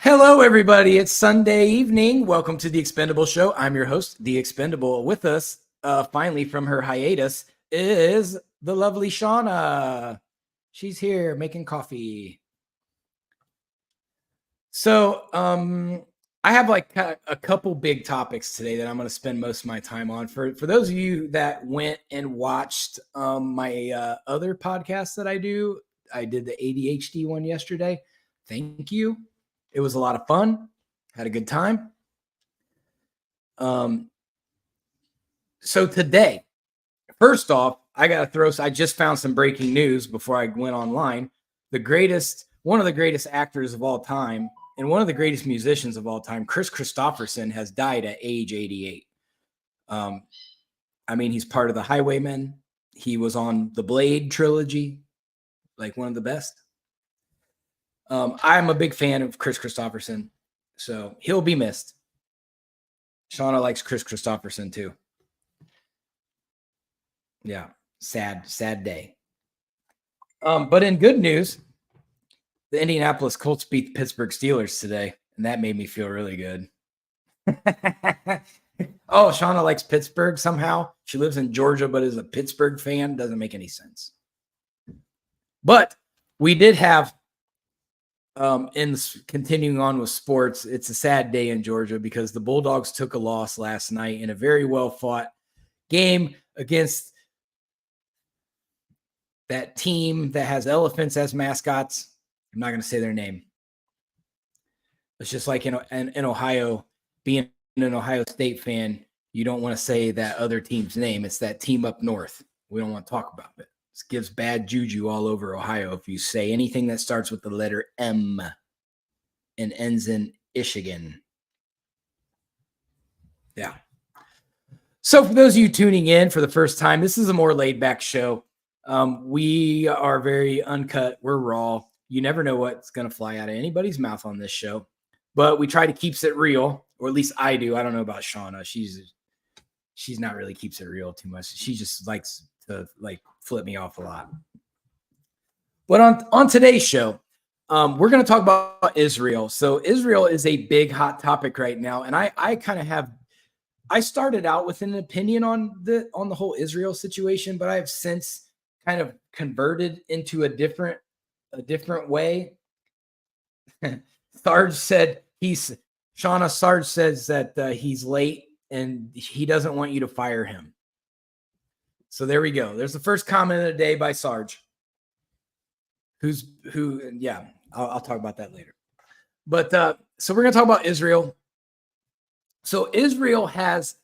Hello, everybody. It's Sunday evening. Welcome to the Expendable Show. I'm your host, the Expendable. With us, finally from her hiatus, is the lovely Shauna. She's here making coffee. So, I have like a couple big topics today that I'm going to spend most of my time on. For those of you that went and watched my other podcast that I do, I did the ADHD one yesterday. Thank you. It was a lot of fun. Had a good time. So today, first off, I just found some breaking news before I went online. One of the greatest actors of all time and one of the greatest musicians of all time, Chris Christopherson, has died at age 88. He's part of the Highwaymen. He was on the Blade trilogy, like one of the best. I'm a big fan of Chris Christopherson, so he'll be missed. Shauna likes Chris Christopherson too. Yeah, sad day. But in good news, the Indianapolis Colts beat the Pittsburgh Steelers today, and that made me feel really good. Oh, Shauna likes Pittsburgh somehow. She lives in Georgia, but is a Pittsburgh fan. Doesn't make any sense. But we did have, continuing on with sports, it's a sad day in Georgia because the Bulldogs took a loss last night in a very well fought game against that team that has elephants as mascots. I'm not going to say their name. It's just like in Ohio, being an Ohio State fan, you don't want to say that other team's name. It's that team up north. We don't want to talk about it. This gives bad juju all over Ohio if you say anything that starts with the letter M and ends in Michigan. Yeah. So for those of you tuning in for the first time, this is a more laid-back show. We are very uncut. We're raw. You never know what's going to fly out of anybody's mouth on this show, but we try to keep it real, or at least I do. I don't know about Shauna. She's not really keeps it real too much. She just likes to flip me off a lot. But on today's show, we're going to talk about Israel. So Israel is a big hot topic right now, and I started out with an opinion on the whole Israel situation, but I have since kind of converted into a different way. Sarge said Sarge says that he's late and he doesn't want you to fire him. So there we go. There's the first comment of the day by Sarge. I'll talk about that later. But so we're going to talk about Israel. So Israel has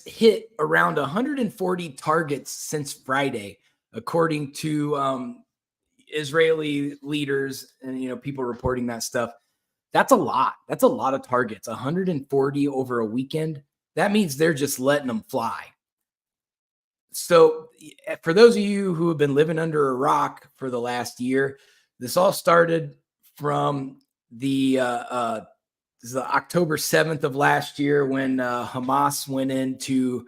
hit around 140 targets since Friday, according to Israeli leaders and people reporting that stuff. That's a lot. That's a lot of targets. 140 over a weekend. That means they're just letting them fly. So for those of you who have been living under a rock for the last year, this all started from the October 7th of last year when Hamas went into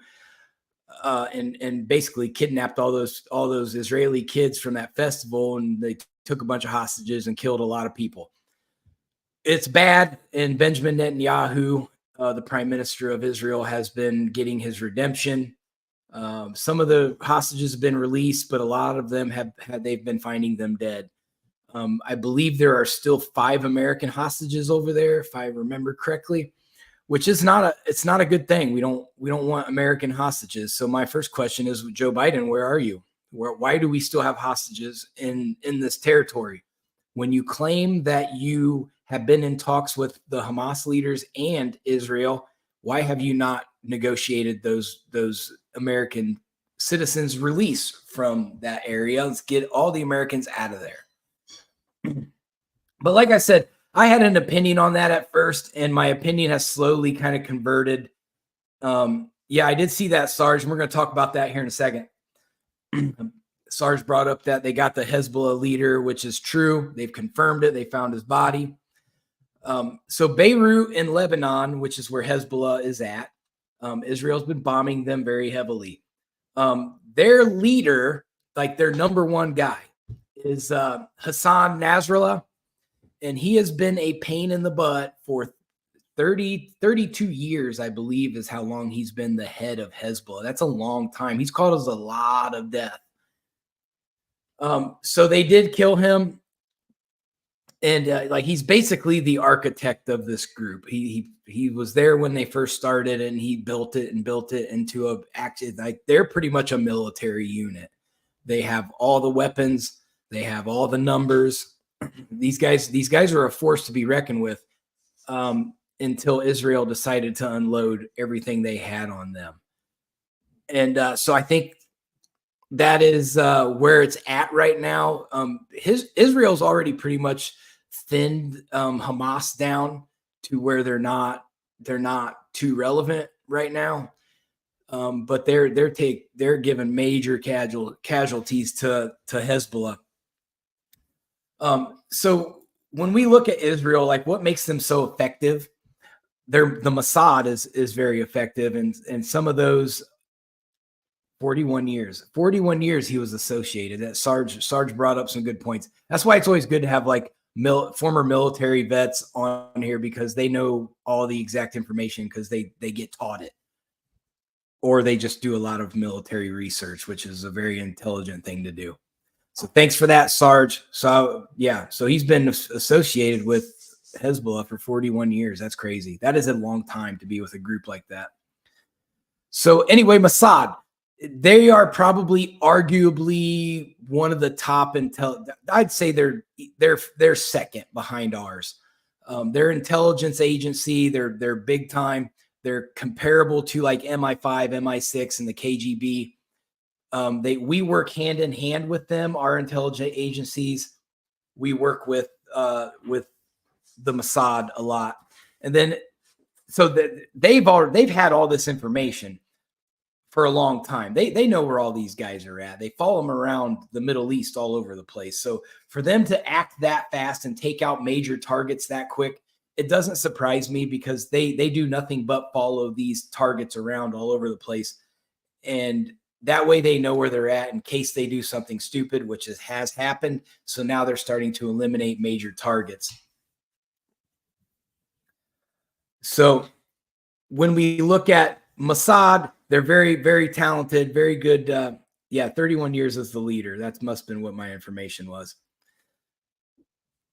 and basically kidnapped all those Israeli kids from that festival, and they took a bunch of hostages and killed a lot of people. It's bad, and Benjamin Netanyahu, the prime minister of Israel, has been getting his redemption. Some of the hostages have been released, but a lot of them they've been finding them dead. I believe there are still 5 American hostages over there, if I remember correctly, which is it's not a good thing. We don't want American hostages. So my first question is, Joe Biden, where are you? Why do we still have hostages in this territory? When you claim that you have been in talks with the Hamas leaders and Israel, why have you not negotiated those American citizens' release from that area? Let's get all the Americans out of there. But like I said, I had an opinion on that at first, and my opinion has slowly kind of converted. I did see that, Sarge, and we're going to talk about that here in a second. Sarge brought up that they got the Hezbollah leader, which is true. They've confirmed it. They found his body. So Beirut in Lebanon, which is where Hezbollah is at, Israel's been bombing them very heavily. Their leader, like their number one guy, is Hassan Nasrallah. and he has been a pain in the butt for 32 years, I believe, is how long he's been the head of Hezbollah. That's a long time. He's caused us a lot of death. So they did kill him, and like he's basically the architect of this group. He was there when they first started, and he built it into a actually like they're pretty much a military unit. They have all the weapons, they have all the numbers. These guys are a force to be reckoned with. Until Israel decided to unload everything they had on them, and so I think that is where it's at right now. Israel's already pretty much thinned Hamas down to where they're not too relevant right now. But they're giving major casualties to Hezbollah. So when we look at Israel, like what makes them so effective, the Mossad is very effective, and some of those 41 years he was associated. That Sarge brought up some good points. That's why it's always good to have like former military vets on here, because they know all the exact information, because they get taught it, or they just do a lot of military research, which is a very intelligent thing to do. So thanks for that, Sarge. So yeah, so he's been associated with Hezbollah for 41 years. That's crazy. That is a long time to be with a group like that. So anyway, Mossad, they are probably arguably one of the top intel. I'd say they're second behind ours. Their intelligence agency, they're big time. They're comparable to like MI5, MI6, and the KGB. We work hand in hand with them. Our intelligence agencies, we work with the Mossad a lot, and then so that they've had all this information for a long time. They know where all these guys are at. They follow them around the Middle East all over the place. So for them to act that fast and take out major targets that quick, it doesn't surprise me, because they do nothing but follow these targets around all over the place. And that way they know where they're at in case they do something stupid, which has happened. So now they're starting to eliminate major targets. So when we look at Mossad, they're very, very talented, very good. 31 years as the leader. That must have been what my information was.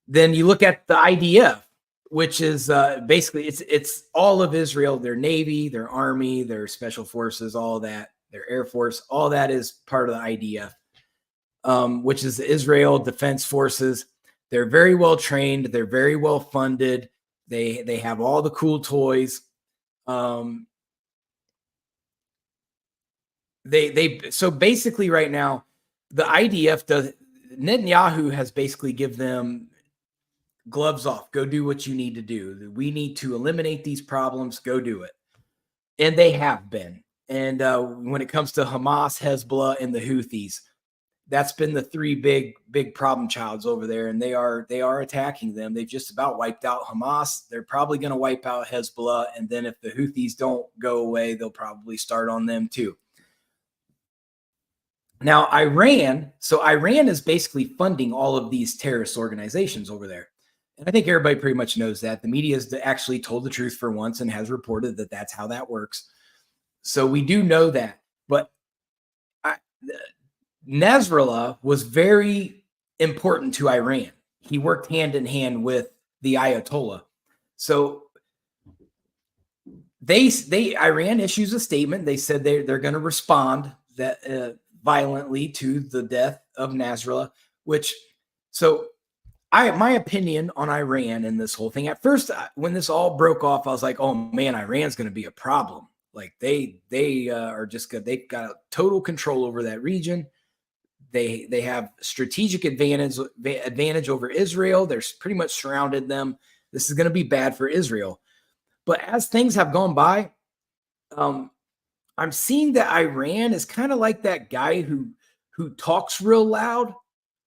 Then you look at the IDF, which is basically it's all of Israel, their Navy, their Army, their Special Forces, all that, their Air Force, all that is part of the IDF, which is the Israel Defense Forces. They're very well trained. They're very well funded. They have all the cool toys. So basically right now, the IDF Netanyahu has basically given them gloves off. Go do what you need to do. We need to eliminate these problems. Go do it. And they have been. And when it comes to Hamas, Hezbollah, and the Houthis, that's been the three big problem childs over there. And they are attacking them. They've just about wiped out Hamas. They're probably going to wipe out Hezbollah. And then if the Houthis don't go away, they'll probably start on them too. Now, Iran is basically funding all of these terrorist organizations over there. And I think everybody pretty much knows that. The media has actually told the truth for once and has reported that that's how that works. So we do know that. But Nasrallah was very important to Iran. He worked hand in hand with the Ayatollah. So Iran issues a statement. They said they're going to respond violently to the death of Nasrallah, my opinion on Iran and this whole thing, at first, when this all broke off, I was like, oh man, Iran's going to be a problem. Like they are just good. They've got total control over that region. They have strategic advantage over Israel. They're pretty much surrounded them. This is going to be bad for Israel. But as things have gone by, I'm seeing that Iran is kind of like that guy who talks real loud,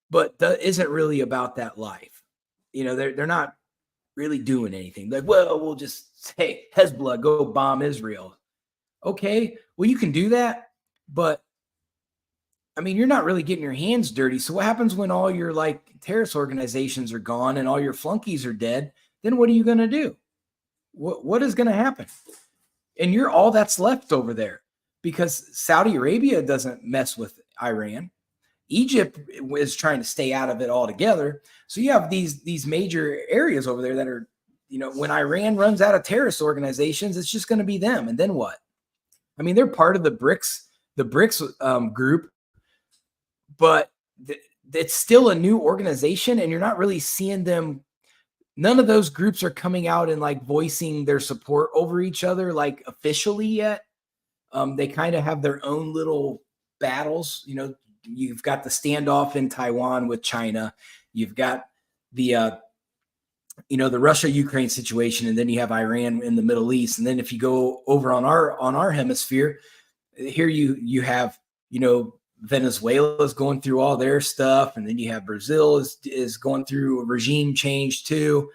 but isn't really about that life. You know, they're not really doing anything. Like, well, we'll just say, Hezbollah, go bomb Israel. Okay, well, you can do that, but I mean, you're not really getting your hands dirty. So what happens when all your like terrorist organizations are gone and all your flunkies are dead? Then what are you going to do? What is going to happen? And you're all that's left over there, because Saudi Arabia doesn't mess with Iran. Egypt is trying to stay out of it altogether. So you have these major areas over there that are, when Iran runs out of terrorist organizations, it's just going to be them. And then what? I mean, they're part of the BRICS group, but it's still a new organization, and you're not really seeing them. None of those groups are coming out and like voicing their support over each other like officially yet. They kind of have their own little battles. You've got the standoff in Taiwan with China. You've got the the Russia-Ukraine situation, and then you have Iran in the Middle East. And then if you go over on our hemisphere, here you have Venezuela is going through all their stuff, and then you have Brazil is going through a regime change too.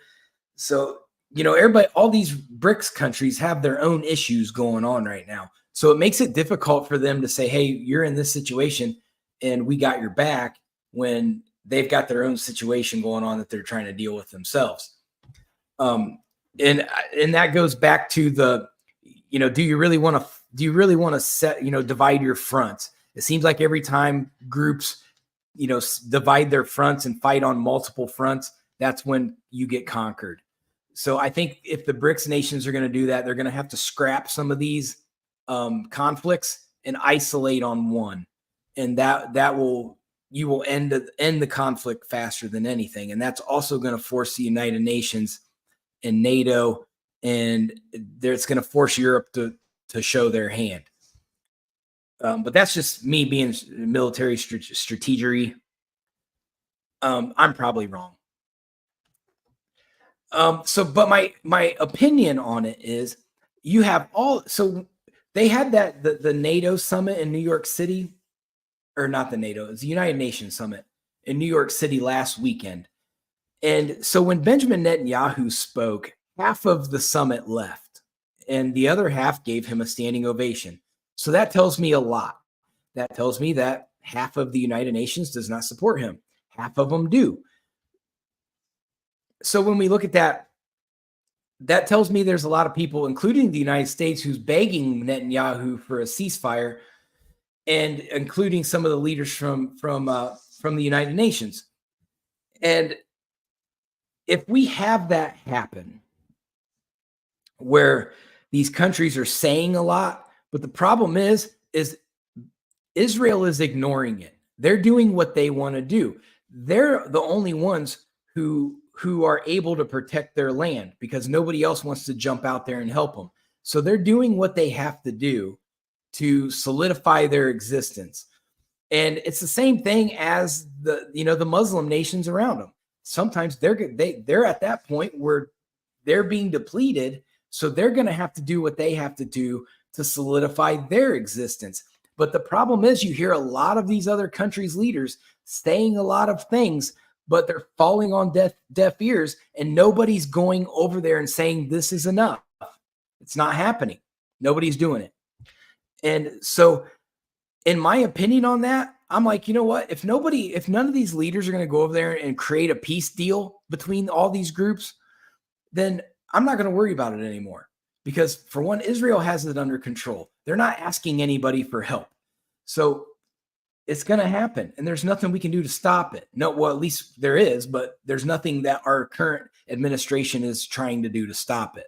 So everybody, all these BRICS countries have their own issues going on right now. So it makes it difficult for them to say, hey, you're in this situation and we got your back, when they've got their own situation going on that they're trying to deal with themselves. And that goes back to the, do you really want to set, divide your fronts? It seems like every time groups, divide their fronts and fight on multiple fronts, that's when you get conquered. So I think if the BRICS nations are going to do that, they're going to have to scrap some of these conflicts and isolate on one, and you will end the conflict faster than anything. And that's also going to force the United Nations and NATO, and it's going to force Europe to show their hand. But that's just me being military strategery. I'm probably wrong. But my opinion on it is, you have so they had the NATO summit in New York City, or not the NATO, it's the United Nations summit in New York City last weekend. And so when Benjamin Netanyahu spoke, half of the summit left and the other half gave him a standing ovation. So that tells me a lot. That tells me that half of the United Nations does not support him. Half of them do. So when we look at that, that tells me there's a lot of people, including the United States, who's begging Netanyahu for a ceasefire, and including some of the leaders from the United Nations. And if we have that happen, where these countries are saying a lot, but the problem is Israel is ignoring it. They're doing what they want to do. They're the only ones who are able to protect their land, because nobody else wants to jump out there and help them. So they're doing what they have to do to solidify their existence. And it's the same thing as the Muslim nations around them. Sometimes they're at that point where they're being depleted, so they're going to have to do what they have to do to solidify their existence. But the problem is, you hear a lot of these other countries' leaders saying a lot of things, but they're falling on deaf ears, and nobody's going over there and saying this is enough. It's not happening. Nobody's doing it. And so, in my opinion on that, I'm like, you know what? If none of these leaders are going to go over there and create a peace deal between all these groups, then I'm not going to worry about it anymore. Because for one, Israel has it under control. They're not asking anybody for help. So it's going to happen, and there's nothing we can do to stop it. No, well, at least there is, but there's nothing that our current administration is trying to do to stop it.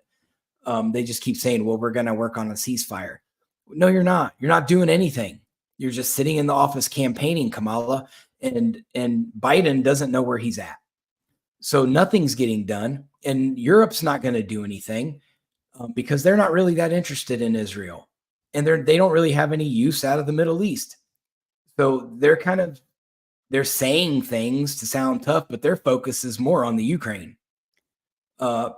They just keep saying, well, we're going to work on a ceasefire. No, you're not. You're not doing anything. You're just sitting in the office campaigning, Kamala, and Biden doesn't know where he's at. So nothing's getting done, and Europe's not going to do anything because they're not really that interested in Israel, and they don't really have any use out of the Middle East. So they're saying things to sound tough, but their focus is more on the Ukraine. So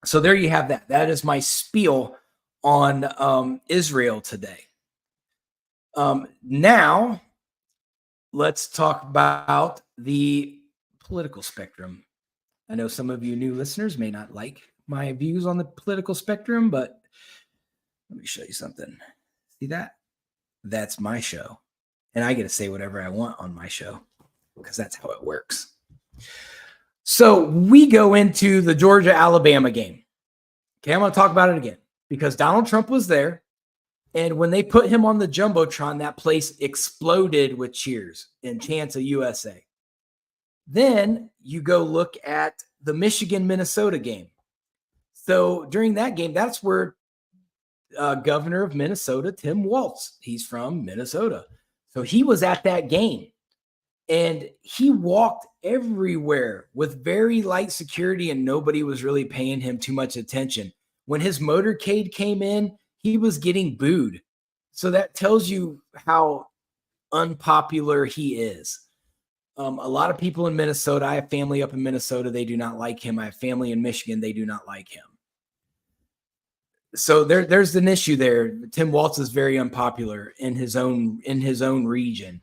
there you have that. That is my spiel on Israel today. Now, let's talk about the political spectrum. I know some of you new listeners may not like my views on the political spectrum, but let me show you something. See that? that's my show. And I get to say whatever I want on my show because that's how it works. So we go into the Georgia-Alabama game. Okay, I'm going to talk about it again because Donald Trump was there. And when they put him on the Jumbotron, that place exploded with cheers and chants of USA. Then you go look at the Michigan-Minnesota game. So during that game, that's where governor of Minnesota, Tim Walz, he's from Minnesota. So he was at that game. And he walked everywhere with very light security, and nobody was really paying him too much attention. When his motorcade came in, he was getting booed. So that tells you how unpopular he is. A lot of people in Minnesota, I have family up in Minnesota, they do not like him. I have family in Michigan, they do not like him. So there's an issue there. Tim Walz is very unpopular in his own region.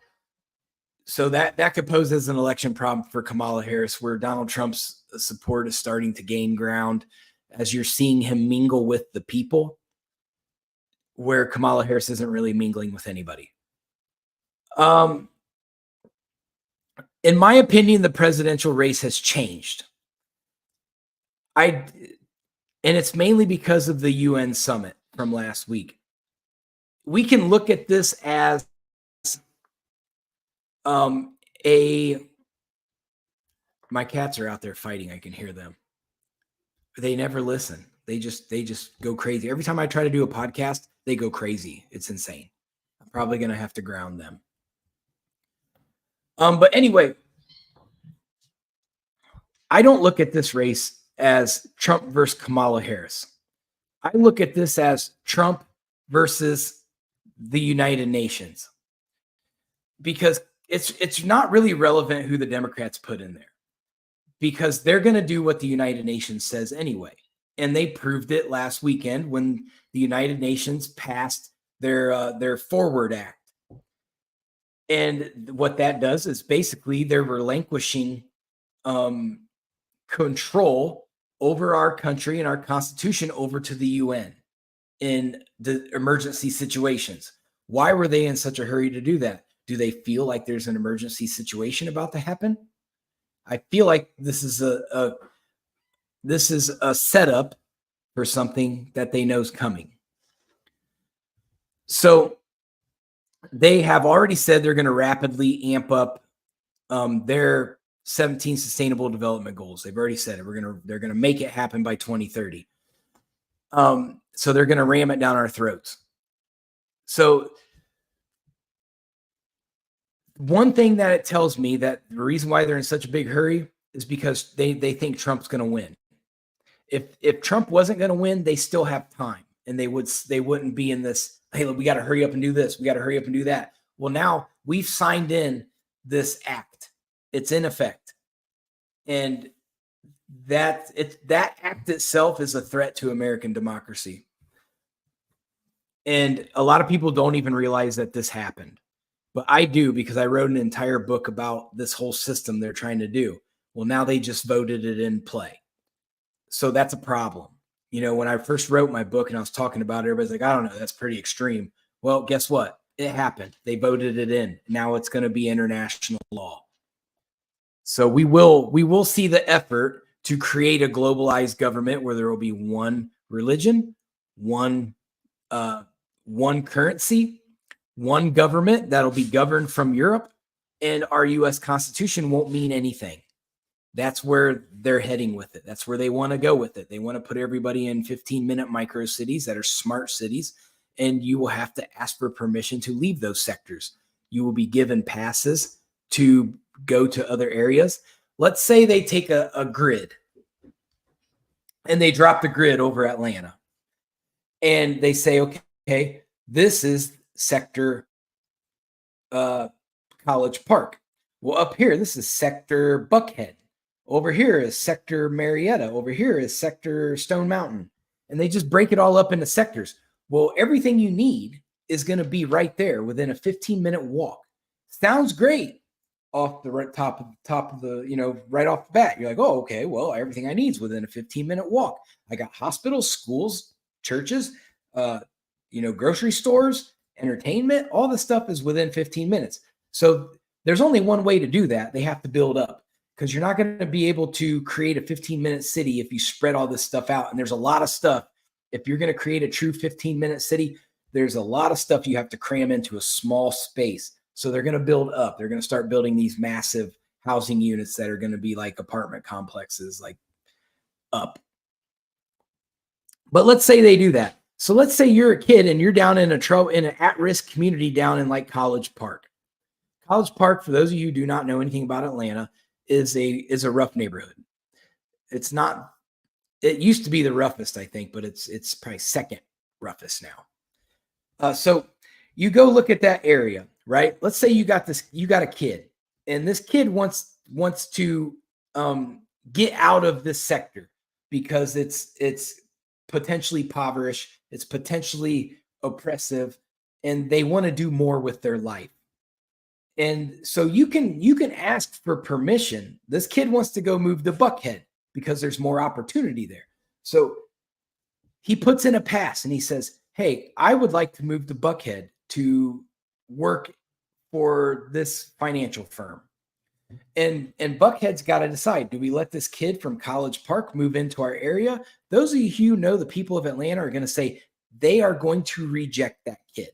So that could pose as an election problem for Kamala Harris, where Donald Trump's support is starting to gain ground as you're seeing him mingle with the people, where Kamala Harris isn't really mingling with anybody. In my opinion, the presidential race has changed. And it's mainly because of the UN summit from last week. We can look at this as my cats are out there fighting. I can hear them. They never listen. They just go crazy. Every time I try to do a podcast, they go crazy. It's insane. I'm probably going to have to ground them. But anyway, I don't look at this race as Trump versus Kamala Harris. I look at this as Trump versus the United Nations, because it's not really relevant who the Democrats put in there, because they're going to do what the United Nations says anyway. And they proved it last weekend when the United Nations passed their Forward Act. And what that does is basically they're relinquishing control over our country and our Constitution over to the UN in the emergency situations. Why were they in such a hurry to do that? Do they feel like there's an emergency situation about to happen? I feel like this is a setup for something that they know is coming. So they have already said they're going to rapidly amp up their 17 sustainable development goals. They've already said it. They're going to make it happen by 2030. So they're going to ram it down our throats. So one thing that it tells me that the reason why they're in such a big hurry is because they think Trump's going to win. If Trump wasn't going to win, they still have time, and they wouldn't be in this, hey, look, we got to hurry up and do this. We got to hurry up and do that. Well, now we've signed in this act. It's in effect. And that act itself is a threat to American democracy. And a lot of people don't even realize that this happened. But I do, because I wrote an entire book about this whole system they're trying to do. Well, now they just voted it in play. So that's a problem. You know, when I first wrote my book and I was talking about it, everybody's like, I don't know, that's pretty extreme. Well, guess what? It happened. They voted it in. Now it's going to be international law. So we will see the effort to create a globalized government where there will be one religion, one currency, one government that'll be governed from Europe, and our U.S. Constitution won't mean anything. That's where they're heading with it. That's where they want to go with it. They want to put everybody in 15-minute micro cities that are smart cities, and you will have to ask for permission to leave those sectors. You will be given passes to go to other areas. Let's say they take a grid and they drop the grid over Atlanta, and they say, okay, this is sector College Park. Well, up here, this is sector Buckhead. Over here is sector Marietta. Over here is sector Stone Mountain. And they just break it all up into sectors. Well, everything you need is going to be right there within a 15-minute walk. Sounds great off the right top of the, right off the bat. You're like, oh, okay, well, everything I need is within a 15-minute walk. I got hospitals, schools, churches, grocery stores, entertainment, all this stuff is within 15 minutes. So there's only one way to do that. They have to build up, because you're not going to be able to create a 15-minute city if you spread all this stuff out. And there's a lot of stuff. If you're going to create a true 15-minute city, there's a lot of stuff you have to cram into a small space. So they're going to build up. They're going to start building these massive housing units that are going to be like apartment complexes, like up. But let's say they do that. So let's say you're a kid and you're down in an at-risk community down in like College Park. College Park, for those of you who do not know anything about Atlanta, is a rough neighborhood. It's not. It used to be the roughest, I think, but it's probably second roughest now. So you go look at that area, right? Let's say you got a kid, and this kid wants to get out of this sector because it's potentially impoverished, it's potentially oppressive, and they want to do more with their life. And so you can ask for permission. This kid wants to go move to Buckhead because there's more opportunity there. So he puts in a pass and he says, hey, I would like to move to Buckhead to work for this financial firm. And Buckhead's got to decide, do we let this kid from College Park move into our area? Those of you who know the people of Atlanta are going to say they are going to reject that kid.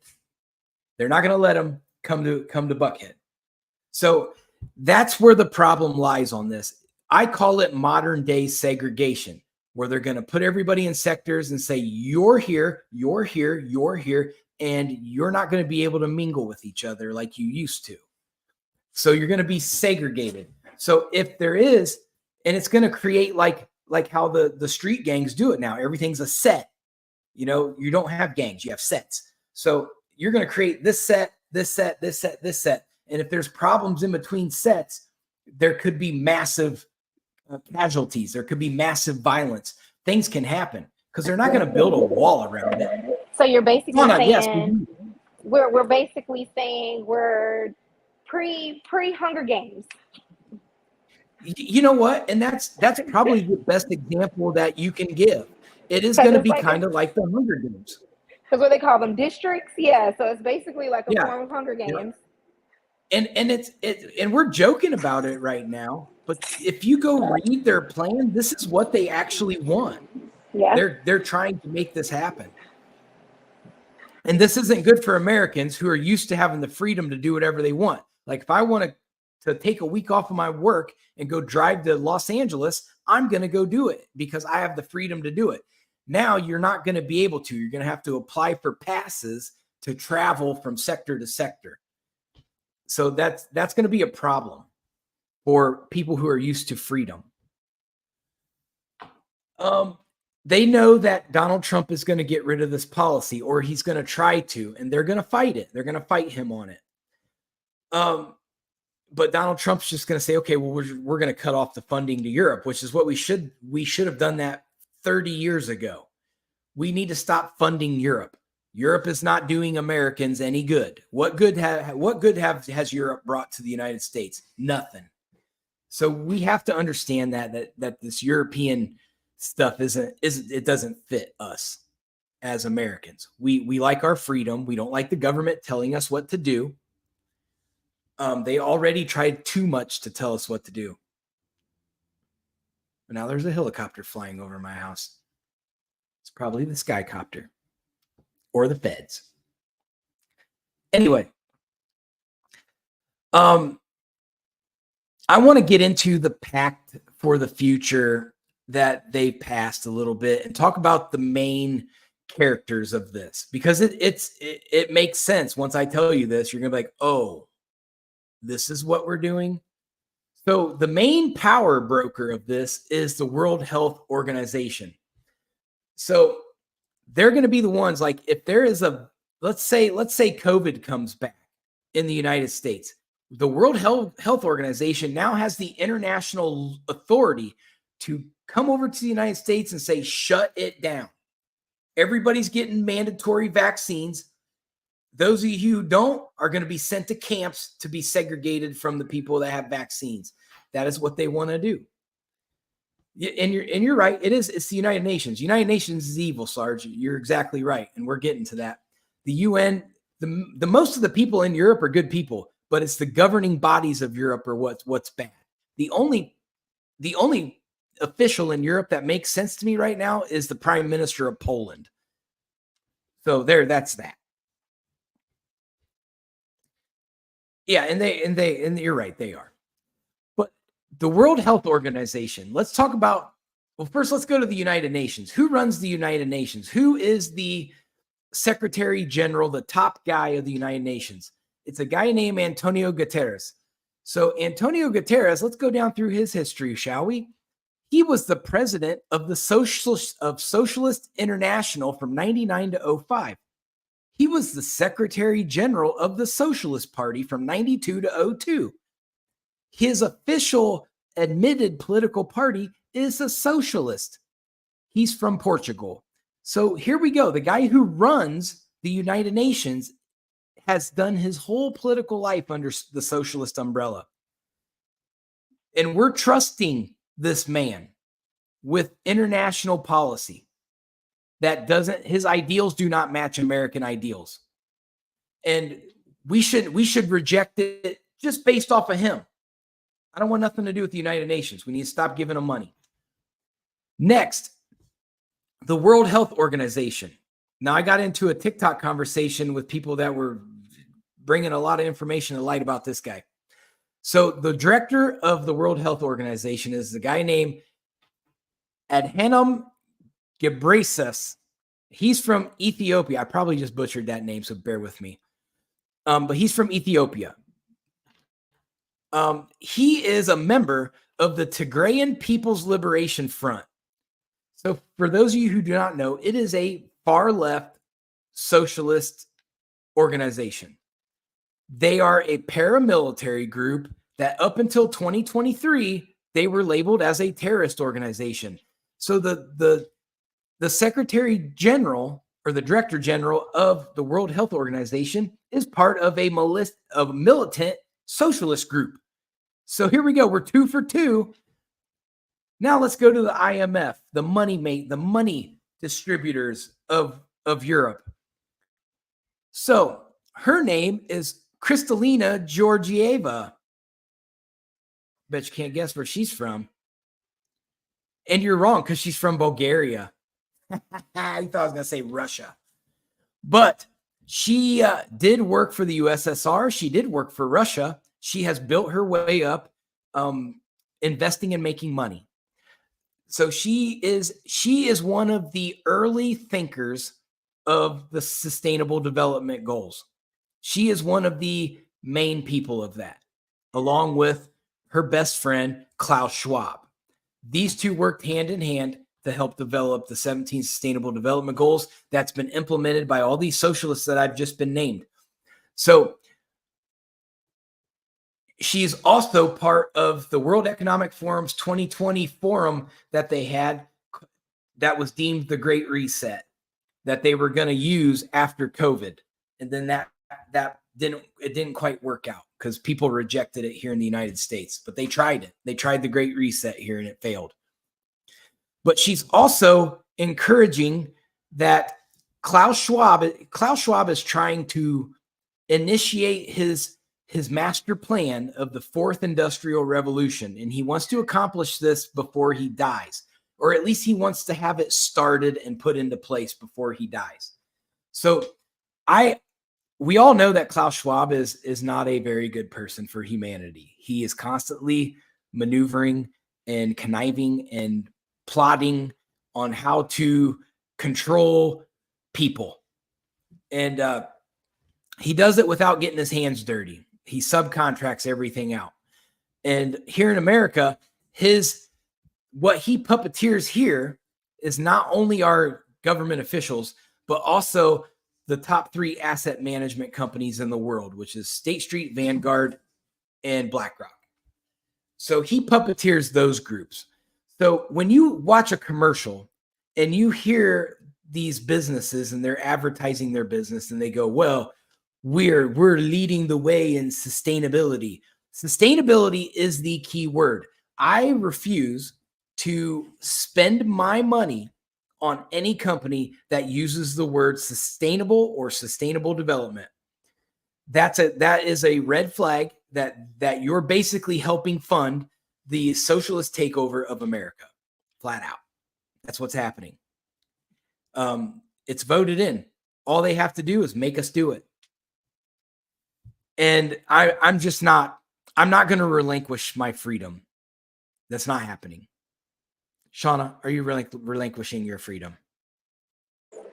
They're not going to let him come to Buckhead. So that's where the problem lies on this. I call it modern day segregation, where they're going to put everybody in sectors and say, you're here, you're here, you're here, and you're not going to be able to mingle with each other like you used to. So you're going to be segregated. So if there is, and it's going to create like how the street gangs do it now. Everything's a set. You know, you don't have gangs, you have sets. So you're going to create this set, this set, this set, this set. And if there's problems in between sets, there could be massive casualties. There could be massive violence. Things can happen because they're not going to build a wall around it. So you're basically saying, yes, we're basically saying we're pre-Hunger Games. You know what? And that's probably the best example that you can give. It is going to be kind of like the Hunger Games. Because what they call them, districts, yeah. So it's basically like a form of Hunger Games. Yeah. And we're joking about it right now, but if you go read their plan, this is what they actually want. Yeah. They're trying to make this happen. And this isn't good for Americans who are used to having the freedom to do whatever they want. Like if I want to take a week off of my work and go drive to Los Angeles, I'm going to go do it because I have the freedom to do it. Now you're not going to be able to. You're going to have to apply for passes to travel from sector to sector. So that's going to be a problem for people who are used to freedom. They know that Donald Trump is going to get rid of this policy, or he's going to try to, and they're going to fight it. They're going to fight him on it. But Donald Trump's just going to say, okay, well, we're going to cut off the funding to Europe, which is what we should have done that 30 years ago. We need to stop funding Europe. Europe is not doing Americans any good. What good has Europe brought to the United States? Nothing. So we have to understand that this European stuff it doesn't fit us as Americans. We like our freedom. We don't like the government telling us what to do. They already tried too much to tell us what to do. But now there's a helicopter flying over my house. It's probably the Skycopter or the feds. Anyway, I want to get into the pact for the future that they passed a little bit and talk about the main characters of this, because it makes sense. Once I tell you this, you're going to be like, oh, this is what we're doing. So the main power broker of this is the World Health Organization. So they're going to be the ones, like if there is let's say COVID comes back in the United States, the World Health Organization now has the international authority to come over to the United States and say, shut it down. Everybody's getting mandatory vaccines. Those of you who don't are going to be sent to camps to be segregated from the people that have vaccines. That is what they want to do. And you're right. It's the United Nations. United Nations is evil, Sarge. You're exactly right. And we're getting to that. The UN, the most of the people in Europe are good people, but it's the governing bodies of Europe are what's bad. The only official in Europe that makes sense to me right now is the Prime Minister of Poland. So that's that. Yeah, and you're right, they are. But the World Health Organization, let's talk about, well, first let's go to the United Nations. Who runs the United Nations? Who is the Secretary General, the top guy of the United Nations? It's a guy named Antonio Guterres. So Antonio Guterres, let's go down through his history, shall we? He was the president of the Socialist International from 99 to 05. He was the Secretary General of the Socialist Party from 92 to 02. His official admitted political party is a socialist. He's from Portugal. So here we go. The guy who runs the United Nations has done his whole political life under the socialist umbrella. And we're trusting this man with international policy that his ideals do not match American ideals. And we should reject it just based off of him. I don't want nothing to do with the United Nations. We need to stop giving them money. Next, the World Health Organization. Now, I got into a TikTok conversation with people that were bringing a lot of information to light about this guy. So the director of the World Health Organization is the guy named Adhanom Ghebreyesus. He's from Ethiopia. I probably just butchered that name, so bear with me. But he's from Ethiopia. He is a member of the Tigrayan People's Liberation Front. So for those of you who do not know, it is a far-left socialist organization. They are a paramilitary group that up until 2023, they were labeled as a terrorist organization. So the Secretary General or the Director General of the World Health Organization is part of a militant socialist group. So here we go. We're 2 for 2. Now let's go to the IMF, the money distributors of Europe. So her name is Kristalina Georgieva. Bet you can't guess where she's from. And you're wrong, because she's from Bulgaria. You thought I was going to say Russia. But she did work for the USSR. She did work for Russia. She has built her way up, investing and making money. So she is one of the early thinkers of the Sustainable Development Goals. She is one of the main people of that, along with her best friend, Klaus Schwab. These two worked hand in hand to help develop the 17 Sustainable Development Goals that's been implemented by all these socialists that I've just been named. So she's also part of the World Economic Forum's 2020 forum that they had that was deemed the Great Reset, that they were going to use after COVID. And then that didn't quite work out because people rejected it here in the United States, but they tried it. They tried the Great Reset here and it failed. But she's also encouraging that Klaus Schwab is trying to initiate his master plan of the fourth industrial revolution. And he wants to accomplish this before he dies, or at least he wants to have it started and put into place before he dies. So we all know that Klaus Schwab is not a very good person for humanity. He is constantly maneuvering and conniving and plotting on how to control people. And he does it without getting his hands dirty. He subcontracts everything out. And here in America, what he puppeteers here is not only our government officials, but also the top 3 asset management companies in the world, which is State Street, Vanguard, and BlackRock. So he puppeteers those groups. So when you watch a commercial and you hear these businesses and they're advertising their business and they go, well, we're leading the way in sustainability. Sustainability is the key word. I refuse to spend my money on any company that uses the word sustainable or sustainable development. that is a red flag that you're basically helping fund the socialist takeover of America, flat out. That's what's happening. It's voted in. All they have to do is make us do it. And I'm not going to relinquish my freedom. That's not happening. Shauna, are you relinquishing your freedom?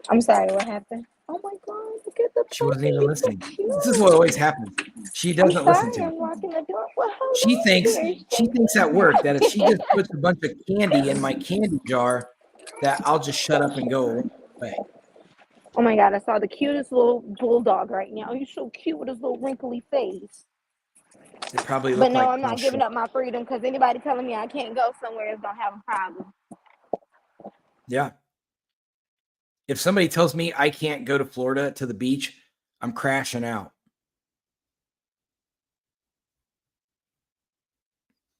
I'm sorry, what happened? Oh my God, look at the She wasn't even listening. This is what always happens. She doesn't listen to me. I'm locking the door. Well, she thinks at work that if she just puts a bunch of candy in my candy jar, that I'll just shut up and go away. Oh my God, I saw the cutest little bulldog right now. He's so cute with his little wrinkly face. They probably look I'm not giving up my freedom because anybody telling me I can't go somewhere is gonna have a problem. Yeah. If somebody tells me I can't go to Florida to the beach, I'm crashing out.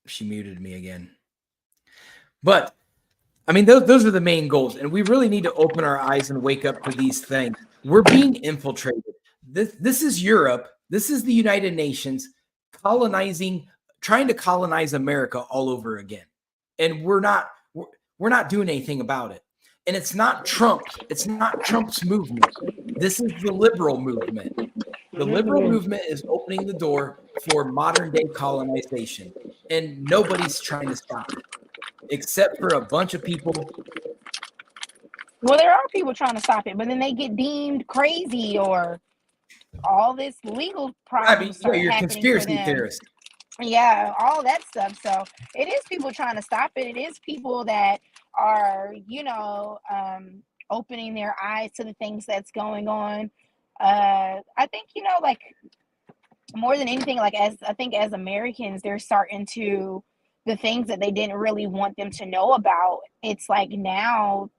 She muted me again. But I mean, those are the main goals. And we really need to open our eyes and wake up to these things. We're being infiltrated. This is Europe. This is the United Nations trying to colonize America all over again. And we're not doing anything about it. And it's not Trump. It's not Trump's movement. This is the liberal movement. The liberal movement is opening the door for modern day colonization. And nobody's trying to stop it, except for a bunch of people. Well, there are people trying to stop it, but then they get deemed crazy or all this legal problems. I mean, you're conspiracy theorists. Yeah, all that stuff. So it is people trying to stop it. It is people that are, opening their eyes to the things that's going on. I think, like more than anything, like as Americans, they're starting to the things that they didn't really want them to know about. It's like now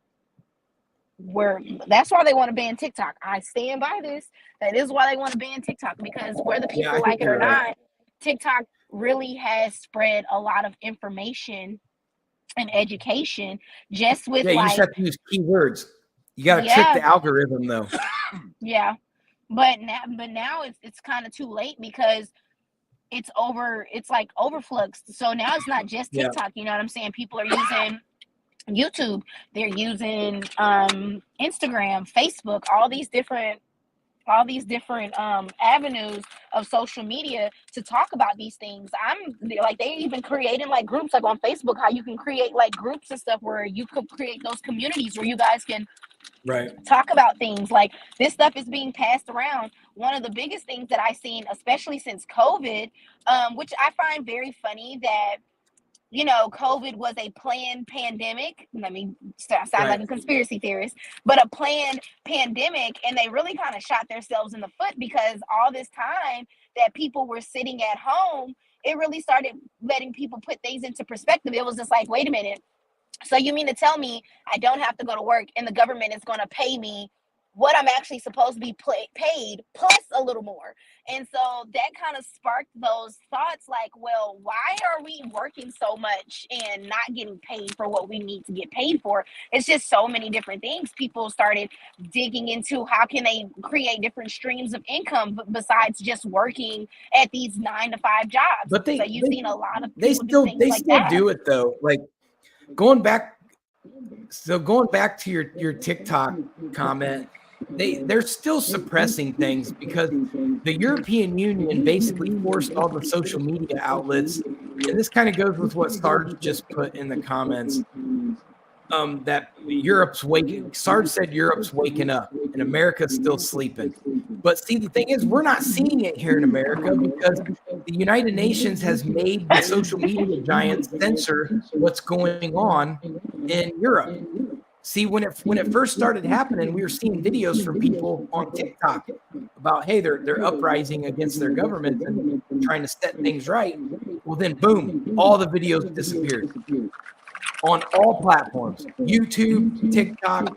that's why they want to ban TikTok. I stand by this. That is why they want to ban TikTok, because whether people like it or not, TikTok really has spread a lot of information and education just with you just have to use keywords. You got to trick the algorithm though. Yeah. But now it's kind of too late because it's like overfluxed. So now it's not just TikTok, you know what I'm saying? People are using YouTube, they're using Instagram, Facebook, all these different avenues of social media to talk about these things. They even creating like groups like on Facebook, how you can create like groups and stuff where you could create those communities where you guys can talk about things. Like this stuff is being passed around. One of the biggest things that I've seen, especially since COVID, which I find very funny that COVID was a planned pandemic. Let me sound like a conspiracy theorist, but a planned pandemic. And they really kind of shot themselves in the foot because all this time that people were sitting at home, it really started letting people put things into perspective. It was just like, wait a minute. So you mean to tell me I don't have to go to work and the government is going to pay me what I'm actually supposed to be paid plus a little more? And so that kind of sparked those thoughts like, well, why are we working so much and not getting paid for what we need to get paid for? It's just so many different things. People started digging into how can they create different streams of income besides just working at these 9-to-5 jobs. But you've seen a lot of people do it though. Like going back to your TikTok comment, they're still suppressing things because the European Union basically forced all the social media outlets, and this kind of goes with what Sarge just put in the comments, that Sarge said Europe's waking up and America's still sleeping. But see, the thing is, we're not seeing it here in America because the United Nations has made the social media giants censor what's going on in Europe. See, when it first started happening, we were seeing videos from people on TikTok about, hey, they're uprising against their government and trying to set things right. Well, then, boom, all the videos disappeared on all platforms, YouTube, TikTok.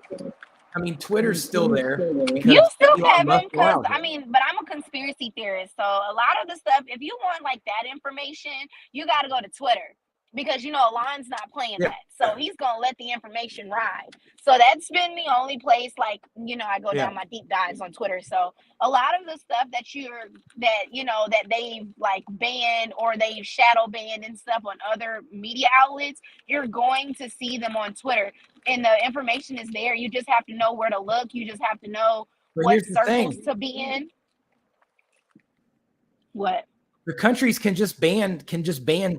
I mean, Twitter's still there. You still haven't, but I'm a conspiracy theorist. So a lot of the stuff, if you want like that information, you got to go to Twitter. because Alon's not playing Yeah. that, so he's gonna let the information ride. So that's been the only place, like, I go Yeah. down my deep dives on Twitter. So a lot of the stuff that they've like banned or they've shadow banned and stuff on other media outlets, you're going to see them on Twitter, and the information is there. You just have to know where to look. You just have to know But what here's the circles thing. to be in. What? The countries can just ban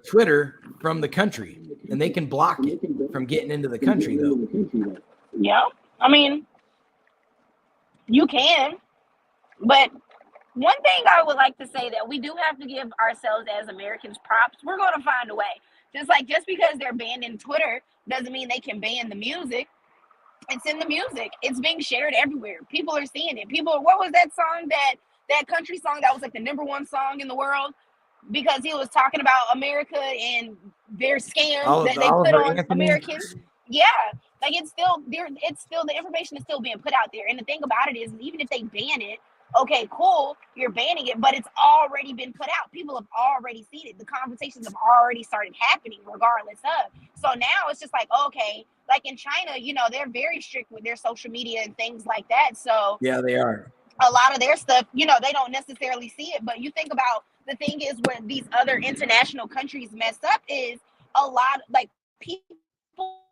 Twitter from the country, and they can block it from getting into the country, though. Yeah, I mean, you can, but one thing I would like to say that we do have to give ourselves as Americans props. We're going to find a way. Just because they're banning Twitter doesn't mean they can ban the music. It's in the music. It's being shared everywhere. People are seeing it. What was that song, that country song that was like the #1 song in the world? Because he was talking about America and their scams that they put Oliver on Anthony. Americans. Yeah, like it's still there. It's still, the information is still being put out there. And the thing about it is, even if they ban it, okay, cool, you're banning it, but it's already been put out. People have already seen it. The conversations have already started happening, regardless of. So now it's just like, okay, like in China, they're very strict with their social media and things like that. So Yeah, they are. a lot of their stuff, they don't necessarily see it. But you think about, the thing is, where these other international countries mess up is a lot, like, people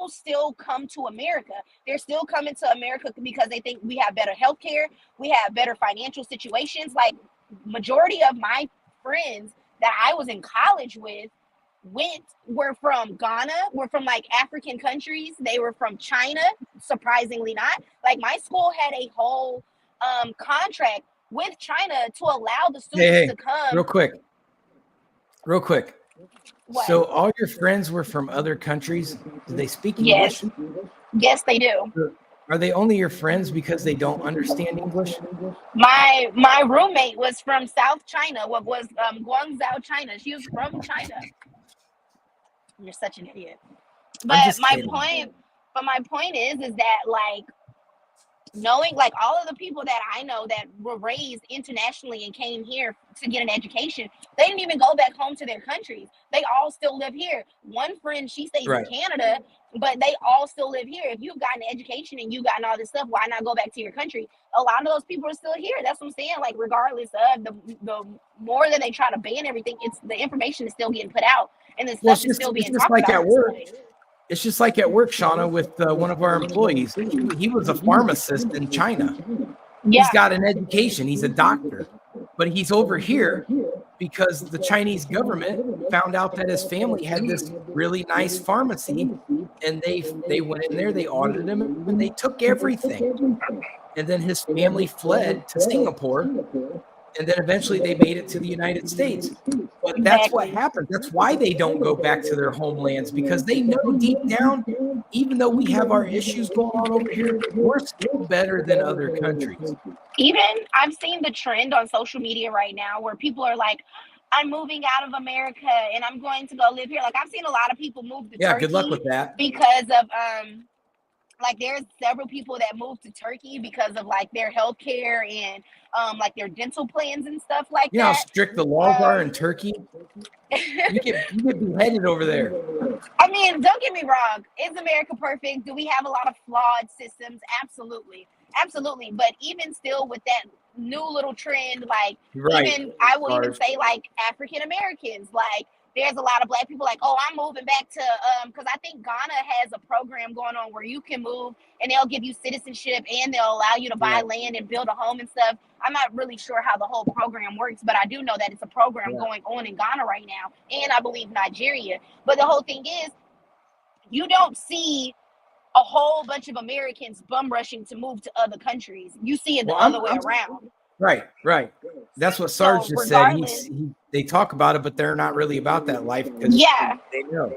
still come to America. They're still coming to America because they think we have better healthcare, we have better financial situations. Like, majority of my friends that I was in college with were from Ghana, were from like African countries. They were from China, surprisingly not. Like, my school had a whole contract with China to allow the students to come. Real quick. What? So all your friends were from other countries. Do they speak Yes. English? Yes, they do. Are they only your friends because they don't understand English? My roommate was from South China. What was Guangzhou, China? She was from China. You're such an idiot. But my point is that, like, knowing, like, all of the people that I know that were raised internationally and came here to get an education, they didn't even go back home to their countries. They all still live here. One friend, she stays in Canada, but they all still live here. If you've gotten an education and you've gotten all this stuff, why not go back to your country? A lot of those people are still here. That's what I'm saying. Like, regardless of the more that they try to ban everything, it's the information is still getting put out, and the stuff is still being talked about. It's just like at work, Shauna, with one of our employees. He was a pharmacist in China. Yeah. He's got an education. He's a doctor, but he's over here because the Chinese government found out that his family had this really nice pharmacy, and they went in there, they audited him, and they took everything. And then his family fled to Singapore, and then eventually they made it to the United States. But that's what happens. That's why they don't go back to their homelands, because they know deep down, even though we have our issues going on over here, we're still better than other countries. Even I've seen the trend on social media right now where people are like, I'm moving out of America and I'm going to go live here. Like, I've seen a lot of people move to Turkey. Good luck with that. Because of like, there's several people that moved to Turkey because of, like, their healthcare and like their dental plans and stuff like that. You know how strict the laws are in Turkey? You get beheaded over there. I mean, don't get me wrong. Is America perfect? Do we have a lot of flawed systems? Absolutely. Absolutely. But even still, with that new little trend, like, even I will even say, like, African Americans, like, there's a lot of Black people like, oh, I'm moving back to, because I think Ghana has a program going on where you can move and they'll give you citizenship and they'll allow you to buy land and build a home and stuff. I'm not really sure how the whole program works, but I do know that it's a program going on in Ghana right now, and I believe Nigeria. But the whole thing is, you don't see a whole bunch of Americans bum rushing to move to other countries. You see it the other way around. Right. That's what Sarge just said. They talk about it, but they're not really about that life because they know.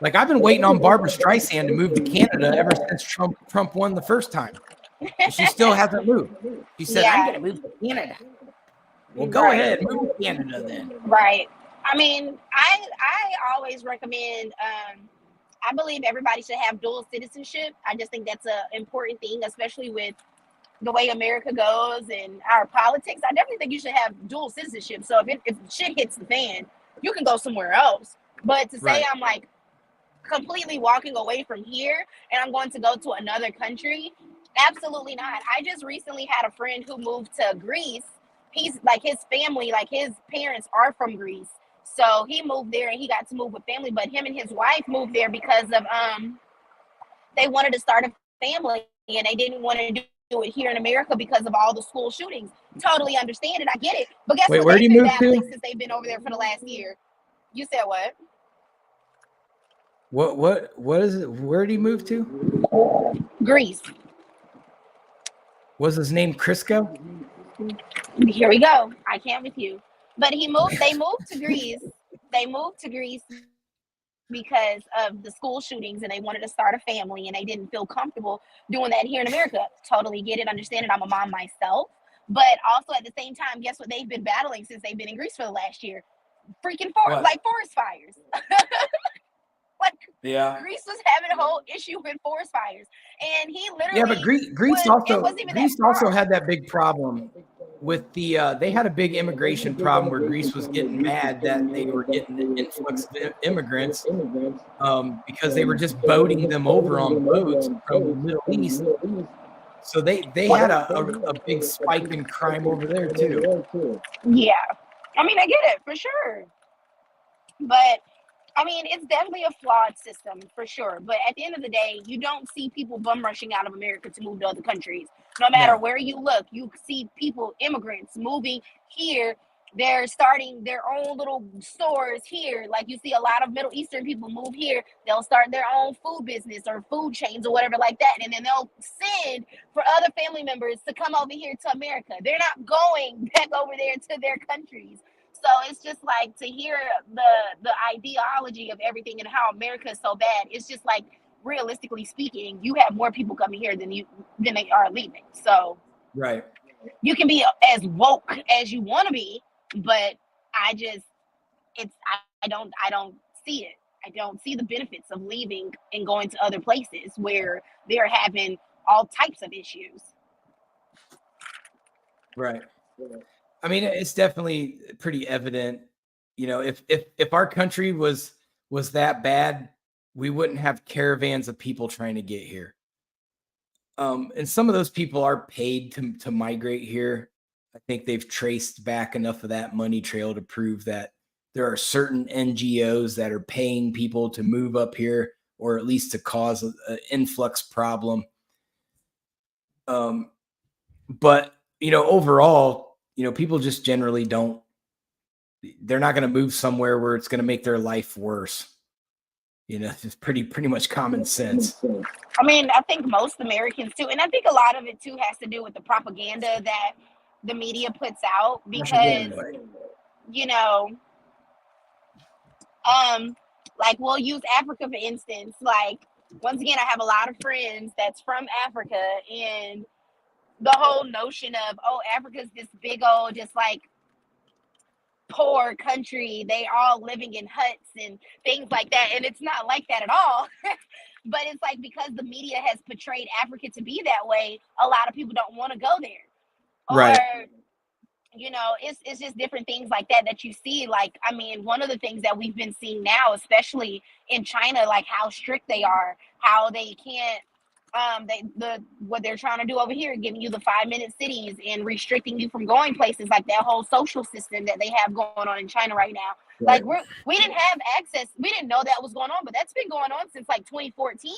Like, I've been waiting on Barbara Streisand to move to Canada ever since Trump won the first time. And she still hasn't moved. She said, I'm going to move to Canada. Well, go ahead, move to Canada then. Right. I mean, I always recommend, I believe everybody should have dual citizenship. I just think that's an important thing, especially with the way America goes and our politics. I definitely think you should have dual citizenship. So if shit hits the fan, you can go somewhere else. But to say Right. I'm like completely walking away from here and I'm going to go to another country, absolutely not. I just recently had a friend who moved to Greece. He's like, his family, like his parents are from Greece. So he moved there and he got to move with family, but him and his wife moved there because of they wanted to start a family and they didn't want to do it here in America because of all the school shootings. Totally understand it. I get it. But guess Wait, what where do they've you been move battling to? since they've been over there for the last year? You said what? What is it? Where did he move to? Greece. Was his name Crisco? Here we go. I can't with you. But they moved to Greece. They moved to Greece because of the school shootings and they wanted to start a family and they didn't feel comfortable doing that here in America. Totally get it, understand it. I'm a mom myself. But also at the same time, guess what they've been battling since they've been in Greece for the last year? Freaking What? forest fires. Like Yeah. Greece was having a whole issue with forest fires. And he Yeah, but literally it wasn't even that Greece also far. had that big problem with they had a big immigration problem where Greece was getting mad that they were getting an influx of immigrants because they were just boating them over on boats from the Middle East. So they had a big spike in crime over there too. Yeah. I mean, I get it for sure. But I mean, it's definitely a flawed system for sure. But at the end of the day, you don't see people bum rushing out of America to move to other countries. No matter No. where you look, you see people, immigrants, moving here. They're starting their own little stores here. Like you see a lot of Middle Eastern people move here. They'll start their own food business or food chains or whatever like that. And then they'll send for other family members to come over here to America. They're not going back over there to their countries. So it's just like to hear the ideology of everything and how America is so bad. It's just like realistically speaking, you have more people coming here than they are leaving. So Right. you can be as woke as you want to be, but I just I don't see it. I don't see the benefits of leaving and going to other places where they're having all types of issues. Right. I mean, it's definitely pretty evident. You know, if our country was that bad, we wouldn't have caravans of people trying to get here. And some of those people are paid to migrate here. I think they've traced back enough of that money trail to prove that there are certain NGOs that are paying people to move up here, or at least to cause an influx problem. Um, but overall, people just generally don't. They're not going to move somewhere where it's going to make their life worse. It's pretty much common sense. I mean, I think most Americans too, and I think a lot of it too has to do with the propaganda that the media puts out because, you know, um, like we'll use Africa for instance. Like once again, I have a lot of friends that's from Africa, and the whole notion of Africa's this big old just like poor country. They all living in huts and things like that, and it's not like that at all. But it's like because the media has portrayed Africa to be that way, a lot of people don't want to go there. Right. Or it's just different things like that that you see. Like, I mean, one of the things that we've been seeing now, especially in China, like how strict they are, how they can't what they're trying to do over here, giving you the 5-minute cities and restricting you from going places, like that whole social system that they have going on in China right now. Right. Like we didn't have access, we didn't know that was going on, but that's been going on since like 2014.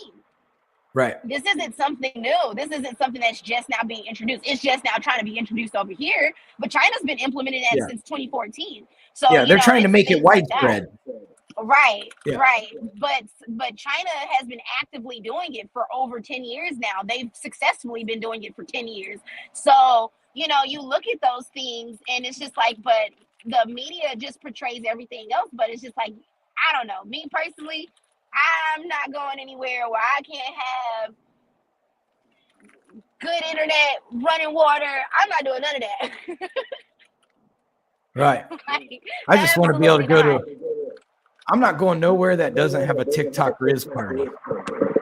Right. This isn't something new. This isn't something that's just now being introduced. It's just now trying to be introduced over here. But China's been implementing that Yeah. since 2014. So Yeah, they're trying to it's make it things like that. widespread. Right, Yeah. right. But China has been actively doing it for over 10 years now. They've successfully been doing it for 10 years. So, you look at those things and it's just like, but the media just portrays everything else. But it's just like, I don't know. Me personally, I'm not going anywhere where I can't have good internet, running water. I'm not doing none of that. Right. Like, I just want to be able to go not. to. I'm not going nowhere that doesn't have a TikTok Riz party.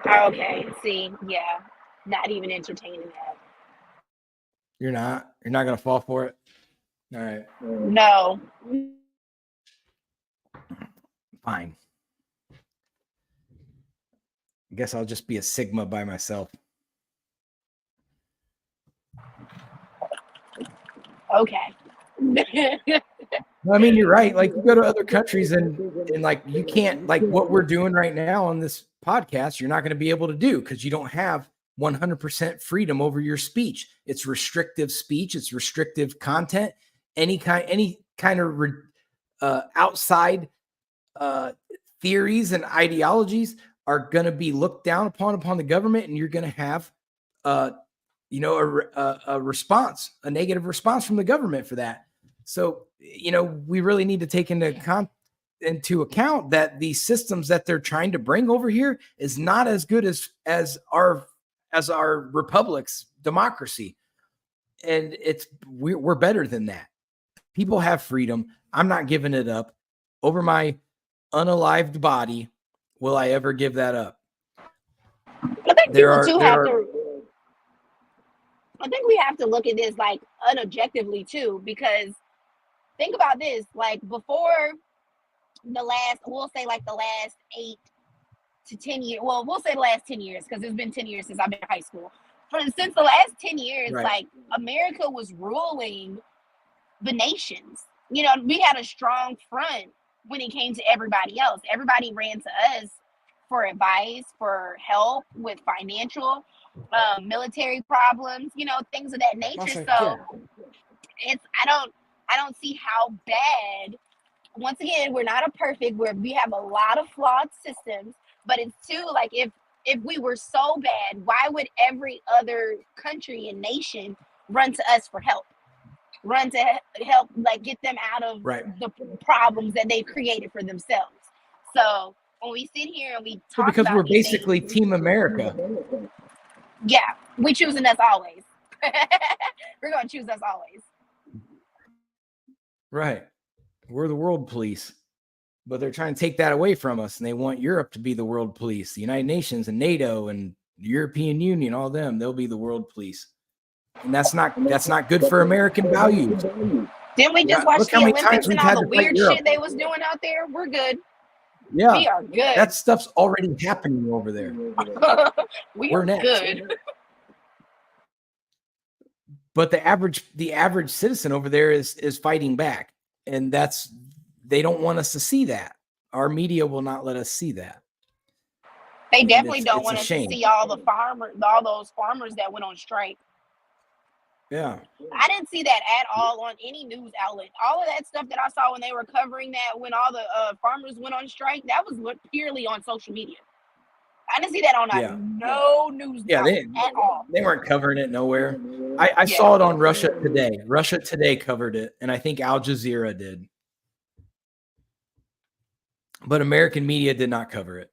Okay. See, yeah, not even entertaining that. You're not going to fall for it. All right. No. Fine. guess I'll just be a Sigma by myself. Okay. I mean, you're right. Like, you go to other countries and like, you can't, like what we're doing right now on this podcast, you're not going to be able to do because you don't have 100% freedom over your speech. It's restrictive speech. It's restrictive content. Any kind of outside theories and ideologies are going to be looked down upon the government, and you're going to have a response, a negative response from the government for that. So, we really need to take into account that the systems that they're trying to bring over here is not as good as our republic's democracy. And we're better than that. People have freedom. I'm not giving it up. Over my unalived body will I ever give that up. I think I think we have to look at this like unobjectively too, because think about this, like before the last 8 to 10 years. Well, we'll say the last 10 years because it's been 10 years since I've been in high school. Since the last 10 years, right, like America was ruling the nations. We had a strong front when it came to everybody else. Everybody ran to us for advice, for help with financial, military problems, things of that nature. So I don't see how bad. Once again, we're not we have a lot of flawed systems, but it's too, like, if we were so bad, why would every other country and nation run to us for help? Run to help, like, get them out of the problems that they've created for themselves. So when we sit here and we talk because about we're basically Team America. Yeah, we choosing us always. We're going to choose us always. Right. We're the world police, but they're trying to take that away from us. And they want Europe to be the world police, the United Nations and NATO and the European Union, all them, they'll be the world police. And that's not good for American values. Didn't we just watch the Olympics and all the weird shit they was doing out there? We're good. Yeah. We are good. That stuff's already happening over there. We're next. Good. But the average citizen over there is fighting back. And they don't want us to see that. Our media will not let us see that. They definitely don't want us to see all those farmers that went on strike. Yeah. I didn't see that at all on any news outlet. All of that stuff that I saw when they were covering that, when all the farmers went on strike, that was purely on social media. I didn't see that on no news outlet at all. They weren't covering it nowhere. I saw it on Russia Today. Russia Today covered it, and I think Al Jazeera did. But American media did not cover it.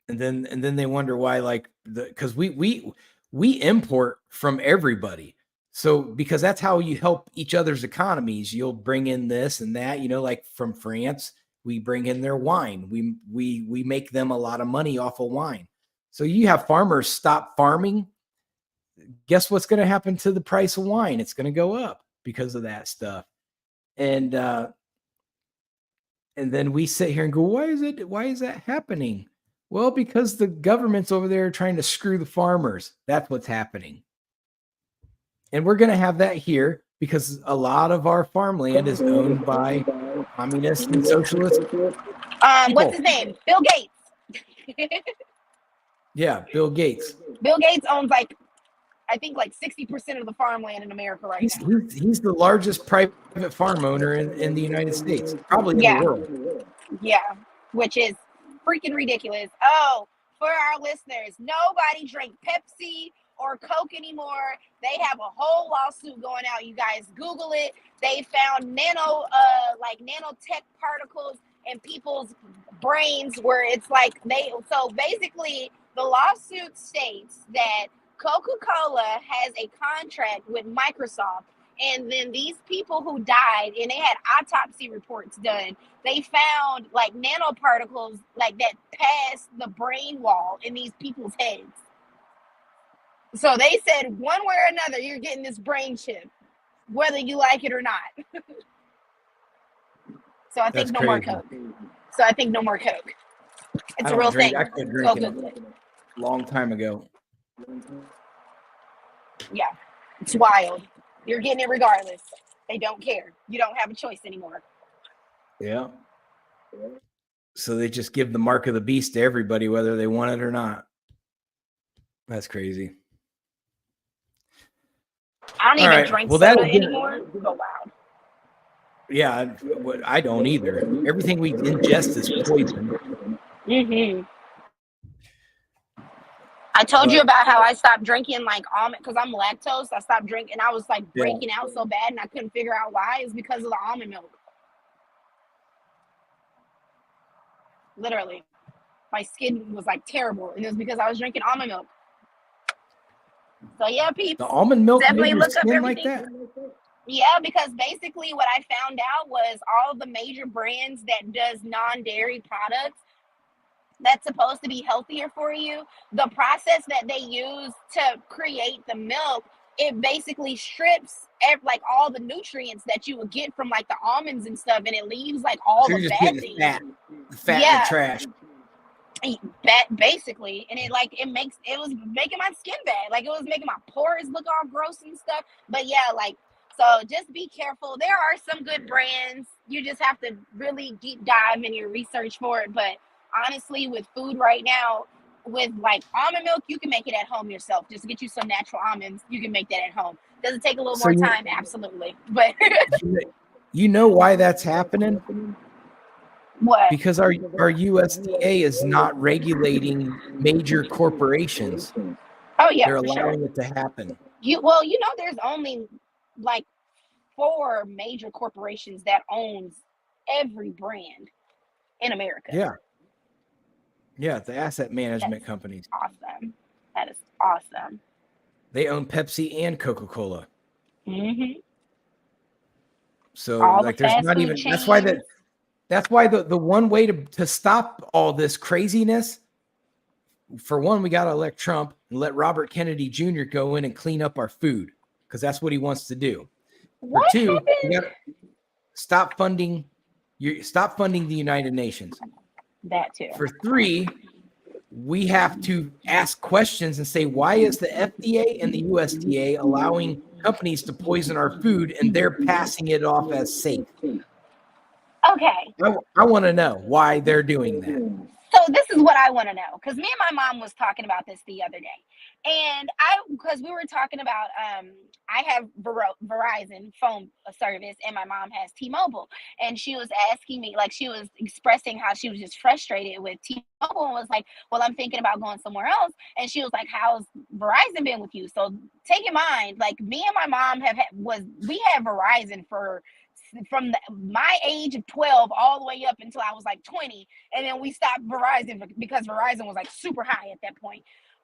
And then they wonder why, like, because we import from everybody. So because that's how you help each other's economies. You'll bring in this and that, like from France, we bring in their wine. We make them a lot of money off of wine. So you have farmers stop farming. Guess what's going to happen to the price of wine? It's going to go up because of that stuff. And then we sit here and go, why is that happening? Well, because the government's over there trying to screw the farmers. That's what's happening. And we're going to have that here because a lot of our farmland is owned by communists and socialists. What's his name? Bill Gates. Yeah, Bill Gates. Bill Gates owns I think 60% of the farmland in America right now. He's the largest private farm owner in the United States, probably in the world. Yeah, which is freaking ridiculous. Oh, for our listeners, nobody drink Pepsi or Coke anymore. They have a whole lawsuit going out. You guys Google it. They found nanotech particles in people's brains where it's so basically the lawsuit states that Coca-Cola has a contract with Microsoft, and then these people who died and they had autopsy reports done, they found nanoparticles that passed the brain wall in these people's heads. So they said one way or another, you're getting this brain chip, whether you like it or not. So I think no more Coke. It's a real thing. I quit drinking a long time ago. Yeah, it's wild. You're getting it regardless. They don't care. You don't have a choice anymore. Yeah. So they just give the mark of the beast to everybody, whether they want it or not. That's crazy. I don't even drink soda anymore. Oh, wow. Yeah, I don't either. Everything we ingest is poison. Mm-hmm. I told you about how I stopped drinking like almond because I'm lactose. I stopped drinking. I was like breaking out so bad, and I couldn't figure out why. It's because of the almond milk. Literally, my skin was like terrible, and it was because I was drinking almond milk. So yeah, people. The almond milk definitely made your look up skin everything. like that. Yeah, because basically what I found out was all the major brands that does non-dairy products that's supposed to be healthier for you, the process that they use to create the milk, it basically strips like all the nutrients that you would get from like the almonds and stuff, and it leaves like all the bad things. The fat and the trash. Basically, and it was making my skin bad. Like it was making my pores look all gross and stuff. But yeah, like, so just be careful. There are some good brands. You just have to really deep dive in your research for it. But honestly, with food right now, with like almond milk, you can make it at home yourself. Just get you some natural almonds. You can make that at home. Does it take a little more time? Absolutely. But you know why that's happening? What? Because our USDA is not regulating major corporations. Oh yeah, they're allowing it to happen. There's only like 4 major corporations that owns every brand in America. Yeah, the asset management companies. Awesome. That is awesome. They own Pepsi and Coca-Cola. Mm-hmm. So like there's not even chains. That's why the one way to stop all this craziness, for one, we got to elect Trump and let Robert Kennedy Jr. go in and clean up our food, because that's what he wants to do. For 2, you got to stop funding the United Nations. That too. For 3, we have to ask questions and say, why is the FDA and the USDA allowing companies to poison our food and they're passing it off as safe? Okay. I want to know why they're doing that. So this is what I want to know, because me and my mom was talking about this the other day, and because we were talking about I have Verizon phone service and my mom has T-Mobile, and she was asking me, like, she was expressing how she was just frustrated with T-Mobile and was like, well, I'm thinking about going somewhere else. And she was like, how's Verizon been with you? So take in mind, like, me and my mom we had Verizon from my age of 12 all the way up until I was like 20, and then we stopped Verizon because Verizon was like super high at that point,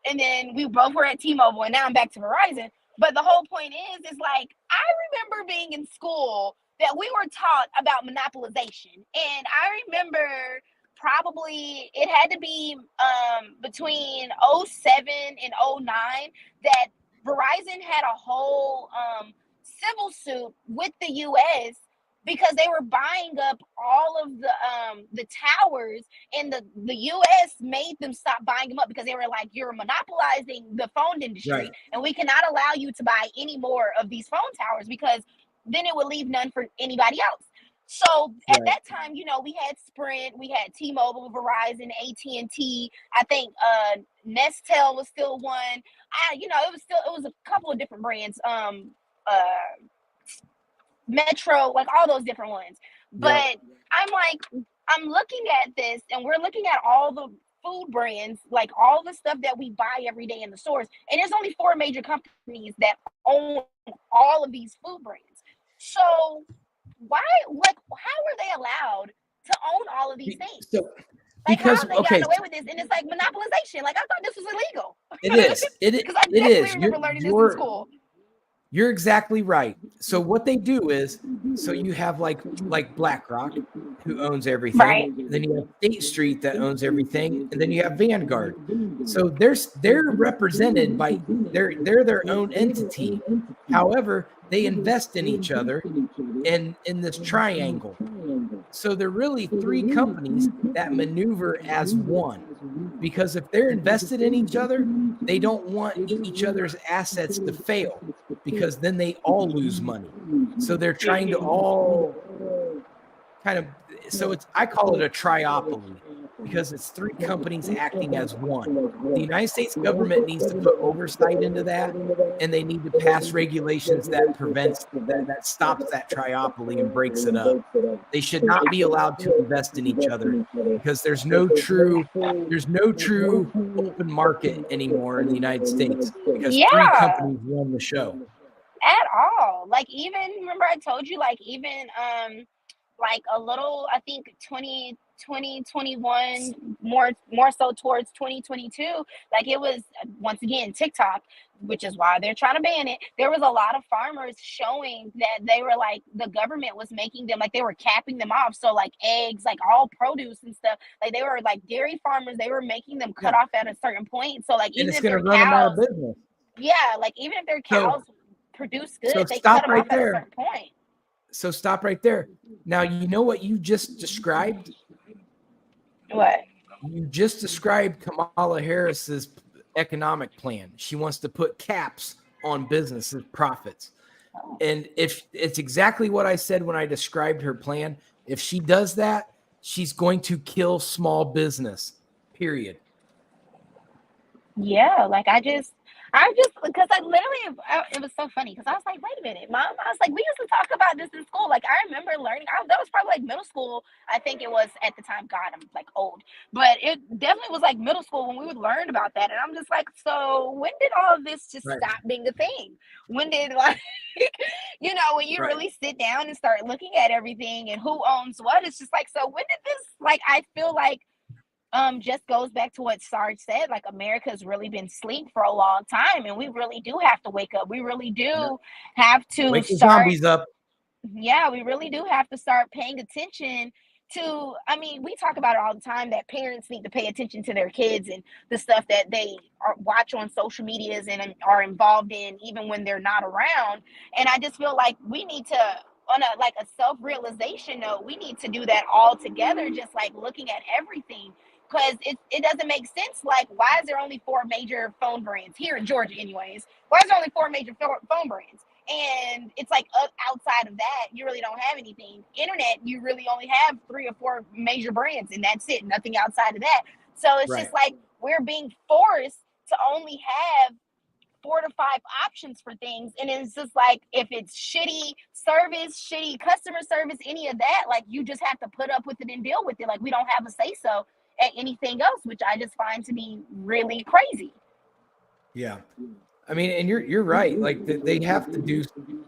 and then we both were at T-Mobile, and now I'm back to Verizon. But the whole point is like, I remember being in school that we were taught about monopolization, and I remember probably it had to be between 07 and 09 that Verizon had a whole civil suit with the US because they were buying up all of the towers, and the US made them stop buying them up because they were like, you're monopolizing the phone industry, right, and we cannot allow you to buy any more of these phone towers because then it would leave none for anybody else. So at that time, we had Sprint, we had T-Mobile, Verizon, AT&T. I think Nestel was still one. It was a couple of different brands. Metro, like all those different ones. But I'm looking at this, and we're looking at all the food brands, like all the stuff that we buy every day in the stores, and there's only 4 major companies that own all of these food brands. So why, like, how are they allowed to own all of these things? So, like, because how have they gotten away with this? And it's like monopolization. Like, I thought this was illegal. It is. Because I definitely remember learning this in school. You're exactly right. So what they do is, so you have like BlackRock, who owns everything. Right. Then you have State Street that owns everything, and then you have Vanguard. So they're represented by they're their own entity. However, they invest in each other in this triangle. So they're really three companies that maneuver as one, because if they're invested in each other, they don't want each other's assets to fail, because then they all lose money. So they're trying to all kind of, so I call it a triopoly, because it's three companies acting as one. The United States government needs to put oversight into that, and they need to pass regulations that prevents that stops that triopoly and breaks it up. They should not be allowed to invest in each other, because there's no true open market anymore in the United States, because three Yeah, companies run the show. at all. Like, even remember I told you, like, even like a little, I think 2021, more so towards 2022, like it was once again TikTok, which is why they're trying to ban it. There was a lot of farmers showing that they were like, the government was making them, like they were capping them off, so like eggs, like all produce and stuff, like they were like dairy farmers, they were making them cut off at a certain point. So like And even it's if going to their run them out of cows, business. yeah, like even if their So cows produce so good, they cut stop them right off at a there. certain point. So stop right there. Now, you know what you just described? What? You just described Kamala Harris's economic plan. She wants to put caps on businesses' profits. And if it's exactly what I said when I described her plan, if she does that, she's going to kill small business, period. Yeah, like I just because I literally, it was so funny because I was like, wait a minute, mom. I was like, we used to talk about this in school. Like, I remember learning. That was probably like middle school. I think it was at the time. God, I'm like old, but it definitely was like middle school when we would learn about that. And I'm just like, so when did all of this just Right. stop being a thing? When did, like, when you Right. really sit down and start looking at everything and who owns what? It's just like, so when did this? Like, I feel like just goes back to what Sarge said. Like, America's really been asleep for a long time, and we really do have to wake up. We really Yeah. do have to Wake the start. zombies up. Yeah, we really do have to start paying attention to. I mean, we talk about it all the time that parents need to pay attention to their kids and the stuff that they watch on social medias and are involved in, even when they're not around. And I just feel like we need to, on a like a self-realization note, we need to do that all together, just like looking at everything, because it doesn't make sense. Like, why is there only four major phone brands here in Georgia anyways? Why is there only four major phone brands? And it's like, outside of that, you really don't have anything. Internet, you really only have three or four major brands, and that's it. Nothing outside of that. So it's just like we're being forced to only have 4 to 5 options for things. And it's just like, if it's shitty service, shitty customer service, any of that, like, you just have to put up with it and deal with it. Like, we don't have a say so at anything else, which I just find to be really crazy. Yeah. I mean, and you're right. Like, they have to do.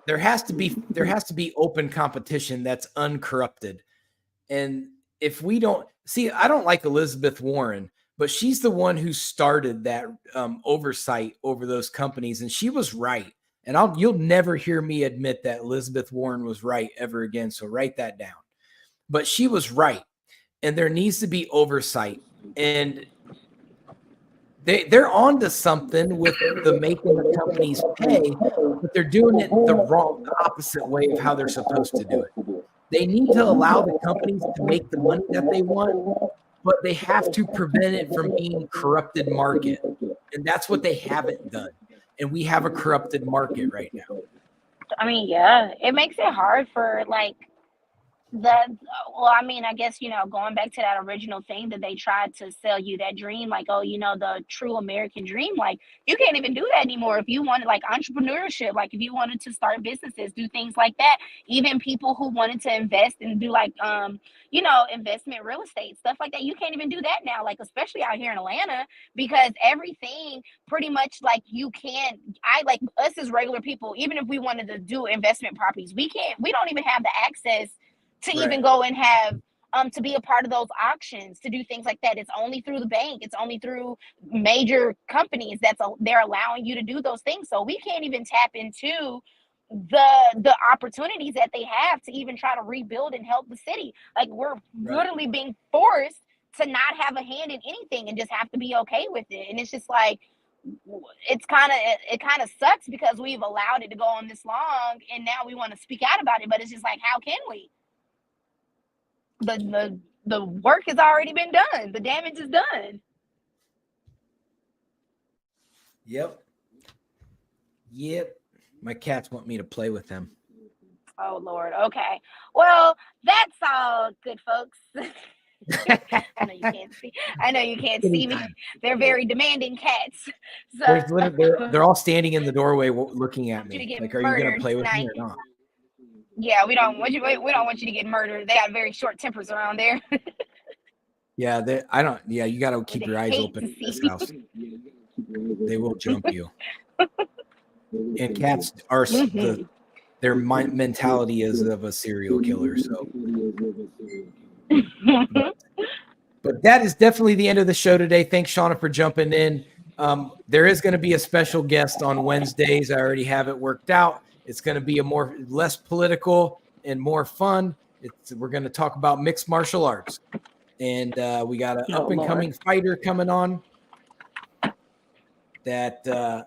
There has to be open competition that's uncorrupted. And if we don't see, I don't like Elizabeth Warren, but she's the one who started that oversight over those companies, and she was right. And you'll never hear me admit that Elizabeth Warren was right ever again. So write that down. But she was right, and there needs to be oversight. And they're on to something with the making the companies pay, but they're doing it the opposite way of how they're supposed to do it. They need to allow the companies to make the money that they want, but they have to prevent it from being corrupted market. And that's what they haven't done. And we have a corrupted market right now. I mean, yeah, it makes it hard for, like, I mean, I guess, going back to that original thing that they tried to sell you, that dream, like, oh, the true American dream, like, you can't even do that anymore. If you wanted, like, entrepreneurship, like, if you wanted to start businesses, do things like that, even people who wanted to invest and do, like, investment real estate, stuff like that, you can't even do that now, like, especially out here in Atlanta, because everything pretty much, like, you can't, like, us as regular people, even if we wanted to do investment properties, we don't even have the access to even go and have to be a part of those auctions, to do things like that. It's only through the bank. It's only through major companies they're allowing you to do those things. So we can't even tap into the opportunities that they have to even try to rebuild and help the city. Like, we're literally being forced to not have a hand in anything and just have to be okay with it. And it's just like, it kind of sucks because we've allowed it to go on this long, and now we want to speak out about it, but it's just like, how can we? the work has already been done. The damage is done. Yep. My cats want me to play with them. Oh Lord. Okay. Well, that's all good, folks. I know you can't see me. They're very demanding cats. So They're all standing in the doorway looking at me. Like, are you going to play with me or not? Yeah, we don't want you to get murdered. They got very short tempers around there. Yeah, you got to keep your eyes open in this house. They will jump you. And cats are their mentality is of a serial killer. So, but that is definitely the end of the show today. Thanks, Shauna, for jumping in. There is going to be a special guest on Wednesdays. I already have it worked out. It's going to be less political and more fun. We're going to talk about mixed martial arts, and we got an up and coming fighter coming on that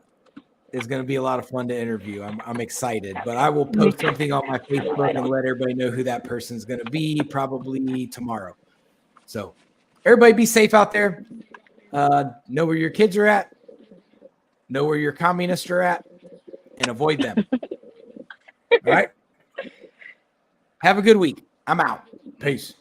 is going to be a lot of fun to interview. I'm excited, but I will post something on my Facebook and let everybody know who that person's going to be probably tomorrow. So everybody be safe out there. Know where your kids are at, know where your communists are at, and avoid them. All right. Have a good week. I'm out. Peace.